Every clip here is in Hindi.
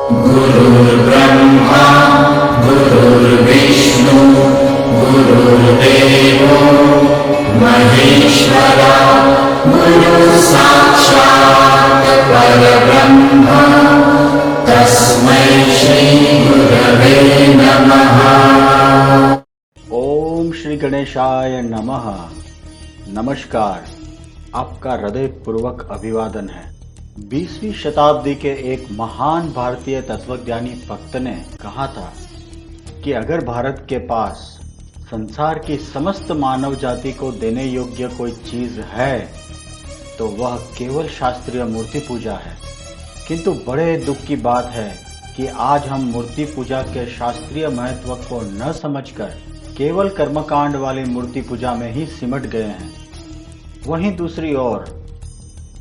गुरुर्ब्रह्मा गुरुर्विष्णु गुरुर्देवो महेश्वरा गुरुसाक्षात् परब्रह्म तस्मै श्री गुरवे नमः। ओम श्री गणेशाय नमः। नमस्कार, आपका हृदयपूर्वक अभिवादन है। 20वीं शताब्दी के एक महान भारतीय तत्वज्ञानी भक्त ने कहा था कि अगर भारत के पास संसार की समस्त मानव जाति को देने योग्य कोई चीज है तो वह केवल शास्त्रीय मूर्ति पूजा है। किंतु बड़े दुख की बात है कि आज हम मूर्ति पूजा के शास्त्रीय महत्व को न समझकर केवल कर्मकांड वाली मूर्ति पूजा में ही सिमट गए हैं। वहीं दूसरी ओर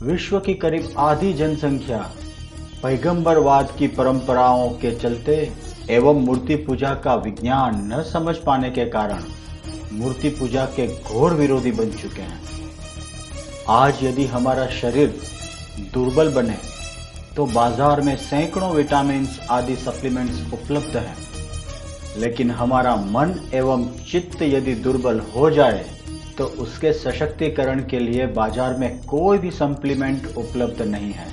विश्व की करीब आधी जनसंख्या पैगंबरवाद की परंपराओं के चलते एवं मूर्ति पूजा का विज्ञान न समझ पाने के कारण मूर्ति पूजा के घोर विरोधी बन चुके हैं। आज यदि हमारा शरीर दुर्बल बने तो बाजार में सैकड़ों विटामिन आदि सप्लीमेंट्स उपलब्ध हैं, लेकिन हमारा मन एवं चित्त यदि दुर्बल हो जाए तो उसके सशक्तिकरण के लिए बाजार में कोई भी सप्लीमेंट उपलब्ध नहीं है।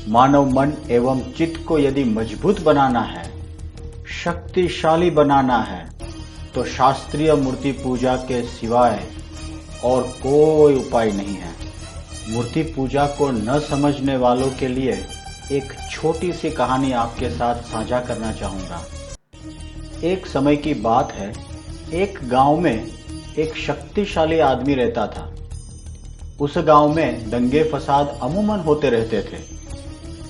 मानव मन एवं चित्त को यदि मजबूत बनाना है, शक्तिशाली बनाना है तो शास्त्रीय मूर्ति पूजा के सिवाय और कोई उपाय नहीं है। मूर्ति पूजा को न समझने वालों के लिए एक छोटी सी कहानी आपके साथ साझा करना चाहूंगा। एक समय की बात है, एक गांव में एक शक्तिशाली आदमी रहता था। उस गांव में दंगे फसाद अमूमन होते रहते थे।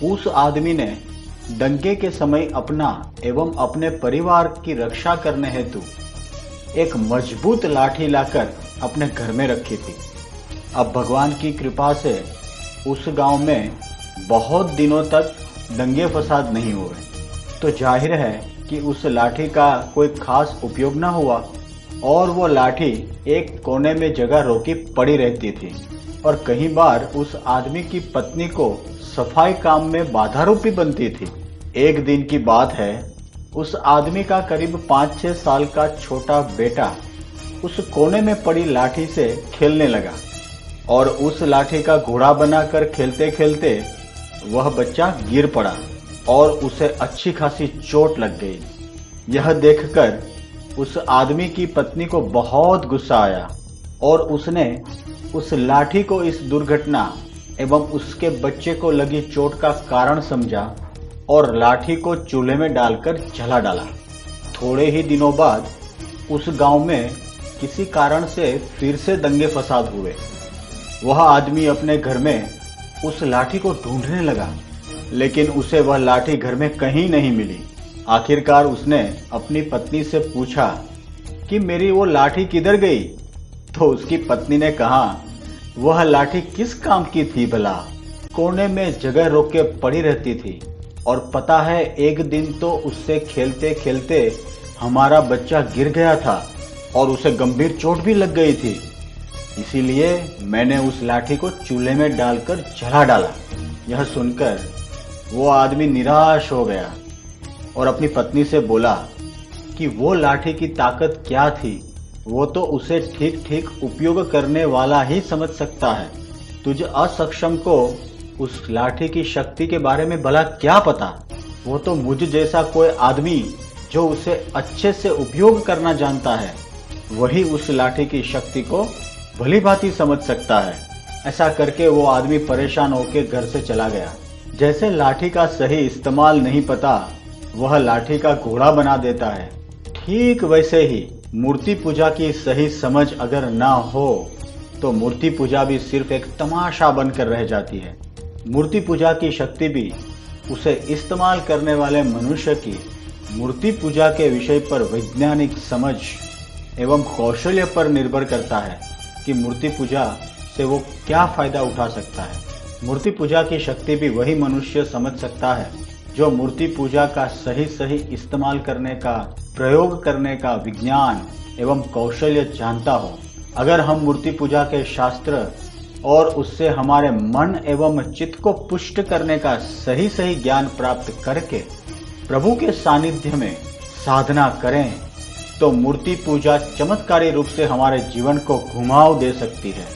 उस आदमी ने दंगे के समय अपना एवं अपने परिवार की रक्षा करने हेतु एक मजबूत लाठी लाकर अपने घर में रखी थी। अब भगवान की कृपा से उस गांव में बहुत दिनों तक दंगे फसाद नहीं हुए, तो जाहिर है कि उस लाठी का कोई खास उपयोग न हुआ और वो लाठी एक कोने में जगह रोकी पड़ी रहती थी और कई बार उस आदमी की पत्नी को सफाई काम में बाधा रूपी बनती थी। एक दिन की बात है, उस आदमी का करीब 5-6 साल का छोटा बेटा उस कोने में पड़ी लाठी से खेलने लगा और उस लाठी का घोड़ा बनाकर खेलते खेलते वह बच्चा गिर पड़ा और उसे अच्छी खासी चोट लग गई। यह देखकर उस आदमी की पत्नी को बहुत गुस्सा आया और उसने उस लाठी को इस दुर्घटना एवं उसके बच्चे को लगी चोट का कारण समझा और लाठी को चूल्हे में डालकर जला डाला। थोड़े ही दिनों बाद उस गांव में किसी कारण से फिर से दंगे फसाद हुए। वह आदमी अपने घर में उस लाठी को ढूंढने लगा, लेकिन उसे वह लाठी घर में कहीं नहीं मिली। आखिरकार उसने अपनी पत्नी से पूछा कि मेरी वो लाठी किधर गई? तो उसकी पत्नी ने कहा, वह लाठी किस काम की थी भला? कोने में जगह रोक के पड़ी रहती थी और पता है एक दिन तो उससे खेलते खेलते हमारा बच्चा गिर गया था और उसे गंभीर चोट भी लग गई थी, इसीलिए मैंने उस लाठी को चूल्हे में डालकर जला डाला। यह सुनकर वो आदमी निराश हो गया और अपनी पत्नी से बोला कि वो लाठी की ताकत क्या थी, वो तो उसे ठीक ठीक उपयोग करने वाला ही समझ सकता है। तुझ असक्षम को उस लाठी की शक्ति के बारे में भला क्या पता? वो तो मुझ जैसा कोई आदमी जो उसे अच्छे से उपयोग करना जानता है, वही उस लाठी की शक्ति को भली भांति समझ सकता है। ऐसा करके वो आदमी परेशान होकर घर से चला गया। जैसे लाठी का सही इस्तेमाल नहीं पता, वह लाठी का घोड़ा बना देता है। ठीक वैसे ही मूर्ति पूजा की सही समझ अगर ना हो तो मूर्ति पूजा भी सिर्फ एक तमाशा बनकर रह जाती है। मूर्ति पूजा की शक्ति भी उसे इस्तेमाल करने वाले मनुष्य की मूर्ति पूजा के विषय पर वैज्ञानिक समझ एवं कौशल्य पर निर्भर करता है कि मूर्ति पूजा से वो क्या फायदा उठा सकता है। मूर्ति पूजा की शक्ति भी वही मनुष्य समझ सकता है जो मूर्ति पूजा का सही सही इस्तेमाल करने का, प्रयोग करने का विज्ञान एवं कौशल्य जानता हो। अगर हम मूर्ति पूजा के शास्त्र और उससे हमारे मन एवं चित्त को पुष्ट करने का सही सही ज्ञान प्राप्त करके प्रभु के सानिध्य में साधना करें तो मूर्ति पूजा चमत्कारी रूप से हमारे जीवन को घुमाव दे सकती है।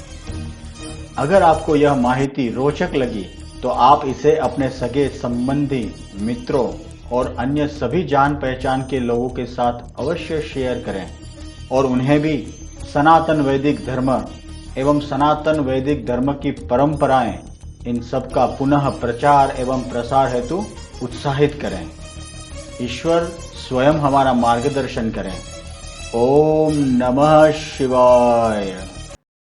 अगर आपको यह माहिती रोचक लगी तो आप इसे अपने सगे संबंधी, मित्रों और अन्य सभी जान पहचान के लोगों के साथ अवश्य शेयर करें और उन्हें भी सनातन वैदिक धर्म एवं सनातन वैदिक धर्म की परंपराएं, इन सब का पुनः प्रचार एवं प्रसार हेतु उत्साहित करें। ईश्वर स्वयं हमारा मार्गदर्शन करें। ओम नमः शिवाय।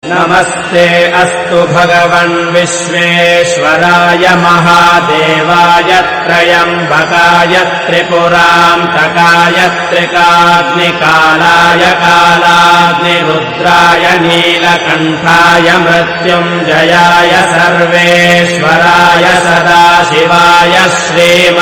नमस्ते अस्तु भगवन् विश्वेश्वराय महादेवाय त्र्यम्बकाय त्रिपुरान्तकाय त्रिकाग्निकालाय कालाग्निरुद्राय नीलकण्ठाय मृत्युञ्जयाय सर्वेश्वराय सदाशिवाय श्रीमन्महादेवाय